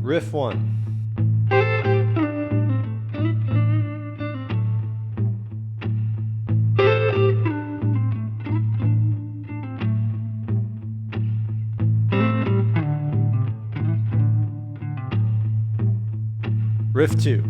Riff 1. Riff 2.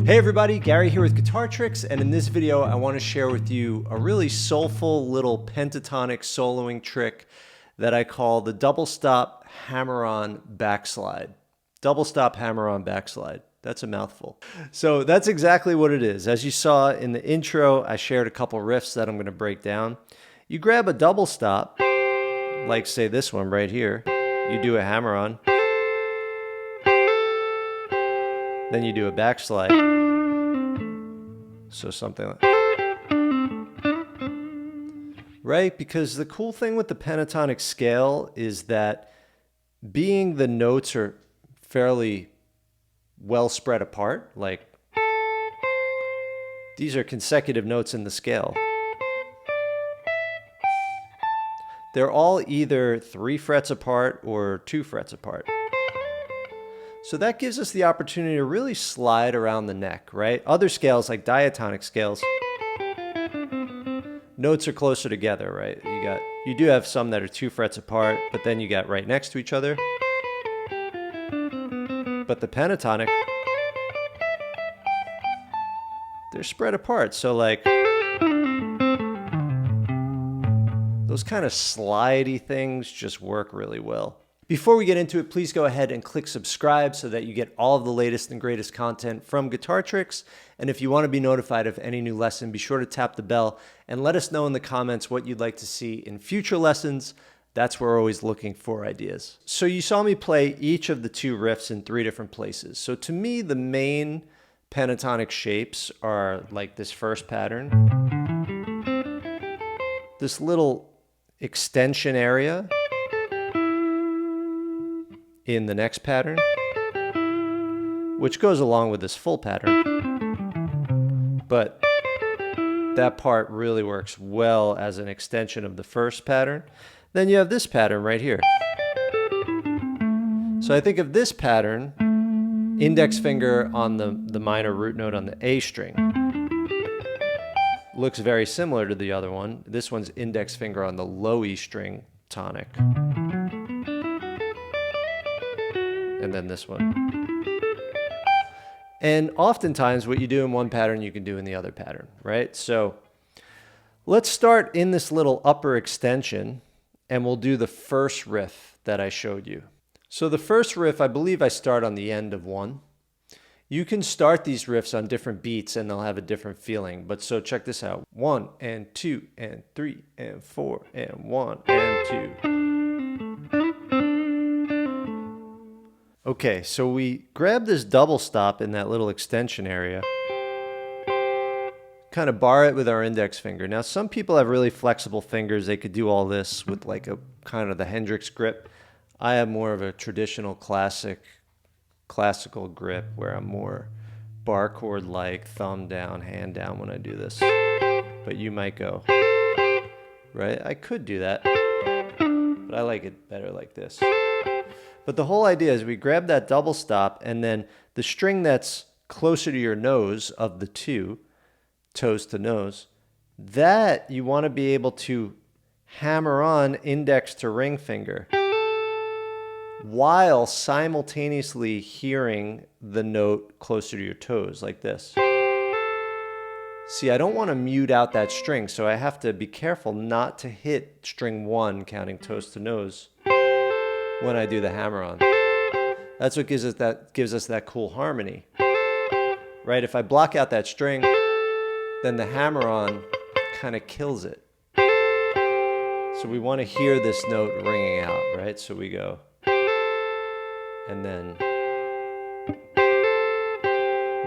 Hey everybody, Gary here with Guitar Tricks, and in this video I want to share with you a really soulful little pentatonic soloing trick that I call the double stop hammer-on backslide. Double stop hammer-on backslide. That's a mouthful. So that's exactly what it is. As you saw in the intro, I shared a couple riffs that I'm going to break down. You grab a double stop, like say this one right here. You do a hammer-on. Then you do a backslide. So something like right? Because the cool thing with the pentatonic scale is that being the notes are fairly well spread apart, like these are consecutive notes in the scale. They're all either 3 frets apart or 2 frets apart. So that gives us the opportunity to really slide around the neck, right? Other scales like diatonic scales, notes are closer together, right? You do have some that are 2 frets apart, but then you got right next to each other. But the pentatonic, they're spread apart. So like those kind of slidey things just work really well. Before we get into it, please go ahead and click subscribe so that you get all of the latest and greatest content from Guitar Tricks. And if you want to be notified of any new lesson, be sure to tap the bell and let us know in the comments what you'd like to see in future lessons. That's where we're always looking for ideas. So you saw me play each of the 2 riffs in 3 different places. So to me, the main pentatonic shapes are like this first pattern, this little extension area in the next pattern, which goes along with this full pattern. But that part really works well as an extension of the first pattern. Then you have this pattern right here. So I think of this pattern, index finger on the minor root note on the A string. Looks very similar to the other one. This one's index finger on the low E string tonic. And then this one. And oftentimes what you do in one pattern, you can do in the other pattern, right? So let's start in this little upper extension and we'll do the first riff that I showed you. So the first riff, I believe I start on the end of 1. You can start these riffs on different beats and they'll have a different feeling. But so check this out. 1 and 2 and 3 and 4 and 1 and 2. Okay, so we grab this double stop in that little extension area, kind of bar it with our index finger. Now, some people have really flexible fingers. They could do all this with like a kind of the Hendrix grip. I have more of a traditional classical grip where I'm more bar chord like, thumb down, hand down when I do this. But you might go, right? I could do that, but I like it better like this. But the whole idea is we grab that double stop and then the string that's closer to your nose of the 2, toes to nose, that you want to be able to hammer on index to ring finger while simultaneously hearing the note closer to your toes like this. See, I don't want to mute out that string, so I have to be careful not to hit string 1 counting toes to nose when I do the hammer-on. That's what gives us that cool harmony. Right? If I block out that string, then the hammer-on kind of kills it. So we want to hear this note ringing out, right? So we go, and then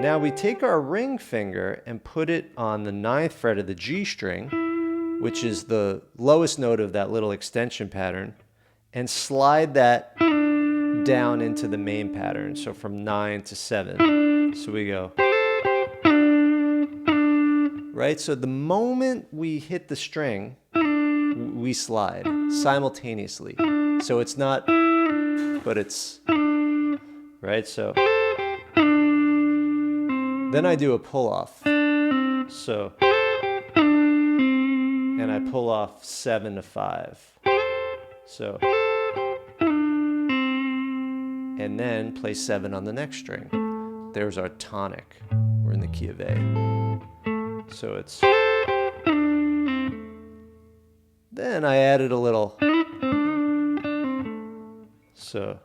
now we take our ring finger and put it on the 9th fret of the G string, which is the lowest note of that little extension pattern, and slide that down into the main pattern. So from 9 to 7. So we go. Right? So the moment we hit the string, we slide simultaneously. So it's not, but it's, right? So then I do a pull off. So, and I pull off 7 to 5. So, and then play 7 on the next string. There's our tonic. We're in the key of A. So it's, then I added a little, so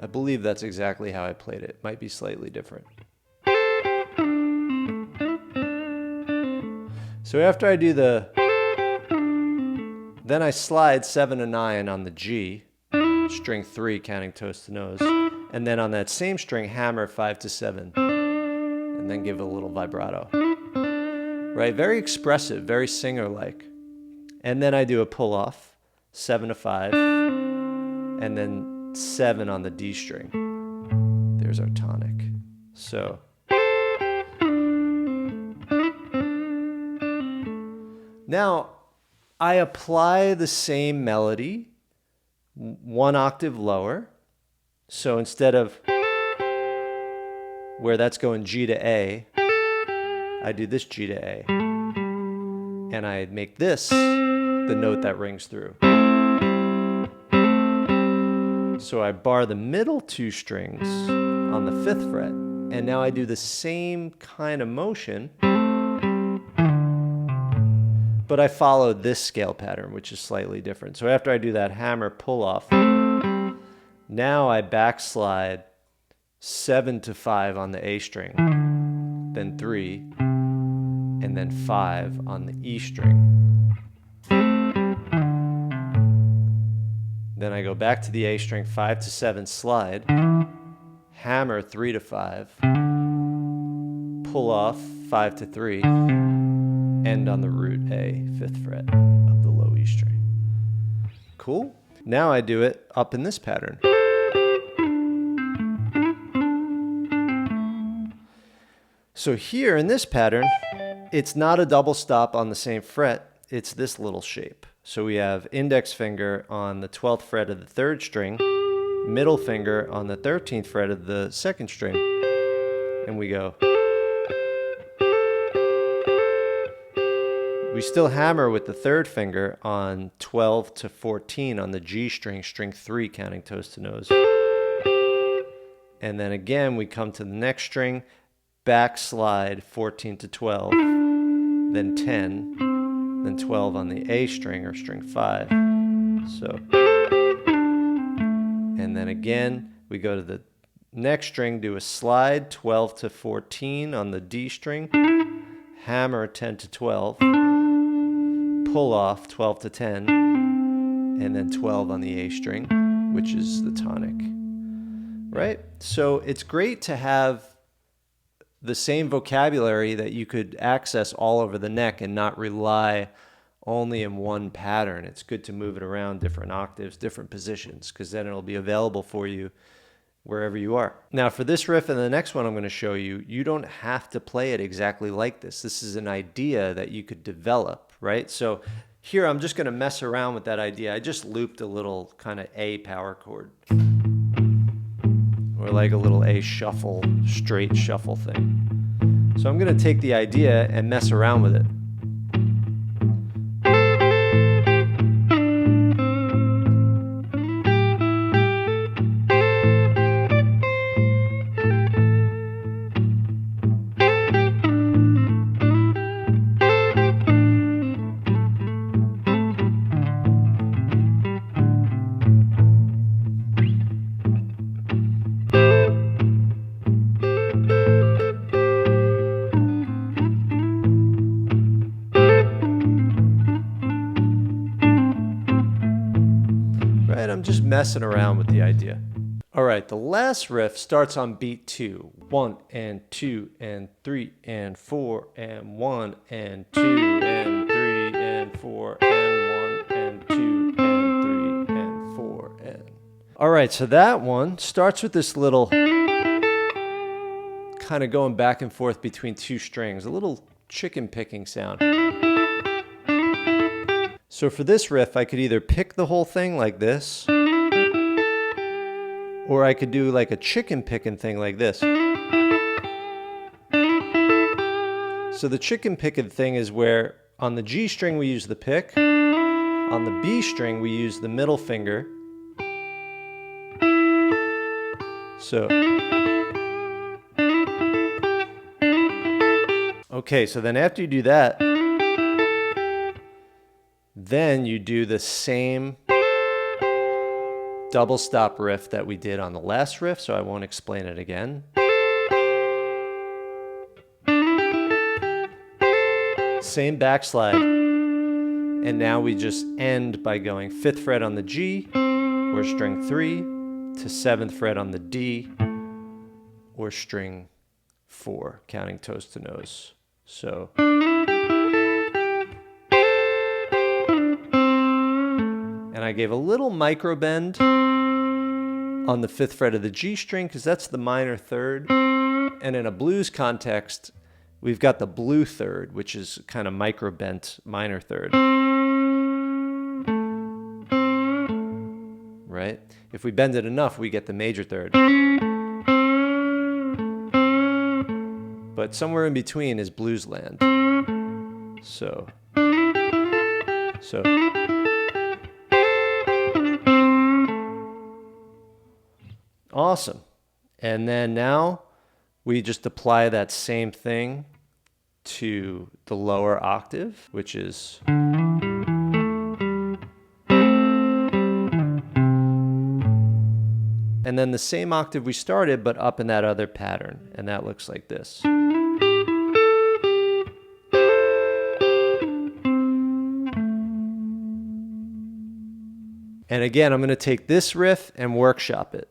I believe that's exactly how I played it. Might be slightly different. So after I do the, then I slide 7 to 9 on the G, string 3 counting toes to nose, and then on that same string hammer 5 to 7, and then give it a little vibrato. Right, very expressive, very singer-like. And then I do a pull off, 7 to 5, and then 7 on the D string. There's our tonic. So now I apply the same melody 1 octave lower. So instead of where that's going G to A, I do this G to A. And I make this the note that rings through. So I bar the middle 2 strings on the 5th fret, and now I do the same kind of motion, but I follow this scale pattern, which is slightly different. So after I do that hammer pull off, now I backslide 7 to 5 on the A string, then 3, and then 5 on the E string. Then I go back to the A string, 5 to 7 slide, hammer 3 to 5, pull off 5 to 3, end on the root A, 5th fret of the low E string. Cool? Now I do it up in this pattern. So here in this pattern, it's not a double stop on the same fret, it's this little shape. So we have index finger on the 12th fret of the 3rd string, middle finger on the 13th fret of the 2nd string, and we go. We still hammer with the 3rd finger on 12 to 14 on the G string, string 3 counting toes to nose. And then again we come to the next string, backslide 14 to 12, then 10, then 12 on the A string or string 5. So, and then again we go to the next string, do a slide 12 to 14 on the D string, hammer 10 to 12, pull off 12 to 10, and then 12 on the A string, which is the tonic. Right? So it's great to have the same vocabulary that you could access all over the neck and not rely only in one pattern. It's good to move it around different octaves, different positions, because then it'll be available for you wherever you are. Now for this riff and the next one I'm going to show you, you don't have to play it exactly like this. This is an idea that you could develop, right? So here I'm just going to mess around with that idea. I just looped a little kind of A power chord, or like a little A shuffle, straight shuffle thing. So I'm going to take the idea and mess around with it. I'm just messing around with the idea. All right, the last riff starts on beat 2. 1 and 2 and 3 and 4 and 1 and 2 and 3 and 4 and 1 and 2 and 3. All right, so that one starts with this little kind of going back and forth between two strings, a little chicken picking sound. So for this riff, I could either pick the whole thing like this, or I could do like a chicken picking thing like this. So the chicken picking thing is where on the G string we use the pick, on the B string we use the middle finger. So, okay, so then after you do that, then you do the same double stop riff that we did on the last riff, so I won't explain it again. Same backslide, and now we just end by going 5th fret on the G, or string 3, to 7th fret on the D, or string 4, counting toes to nose. So. And I gave a little micro bend on the 5th fret of the G string because that's the minor third. And in a blues context, we've got the blue third, which is kind of micro bent minor third. Right? If we bend it enough, we get the major third. But somewhere in between is blues land. So. Awesome. And then now we just apply that same thing to the lower octave, which is. And then the same octave we started, but up in that other pattern. And that looks like this. And again, I'm going to take this riff and workshop it.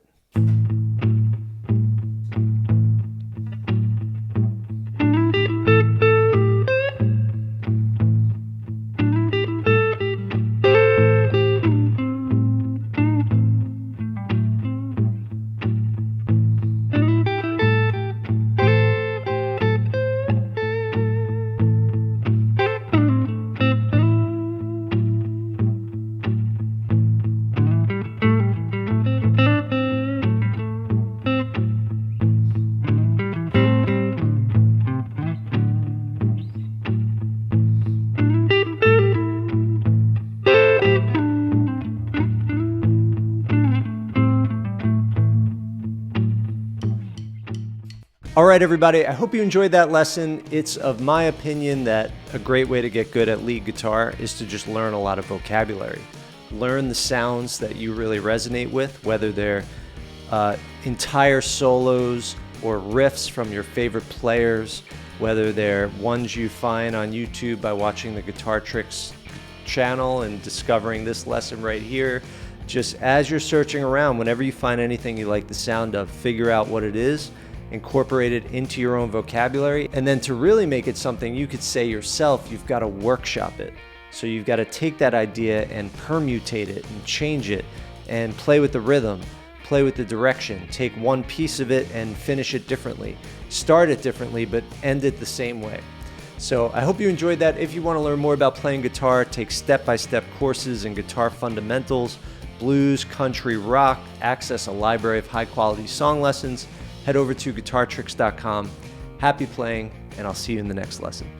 All right, everybody, I hope you enjoyed that lesson. It's of my opinion that a great way to get good at lead guitar is to just learn a lot of vocabulary. Learn the sounds that you really resonate with, whether they're entire solos or riffs from your favorite players, whether they're ones you find on YouTube by watching the Guitar Tricks channel and discovering this lesson right here. Just as you're searching around, whenever you find anything you like the sound of, figure out what it is, incorporate it into your own vocabulary, and then to really make it something you could say yourself, you've got to workshop it. So you've got to take that idea and permutate it and change it and play with the rhythm, play with the direction, take one piece of it and finish it differently. Start it differently, but end it the same way. So I hope you enjoyed that. If you want to learn more about playing guitar, take step-by-step courses in guitar fundamentals, blues, country, rock, access a library of high-quality song lessons, head over to guitartricks.com. Happy playing, and I'll see you in the next lesson.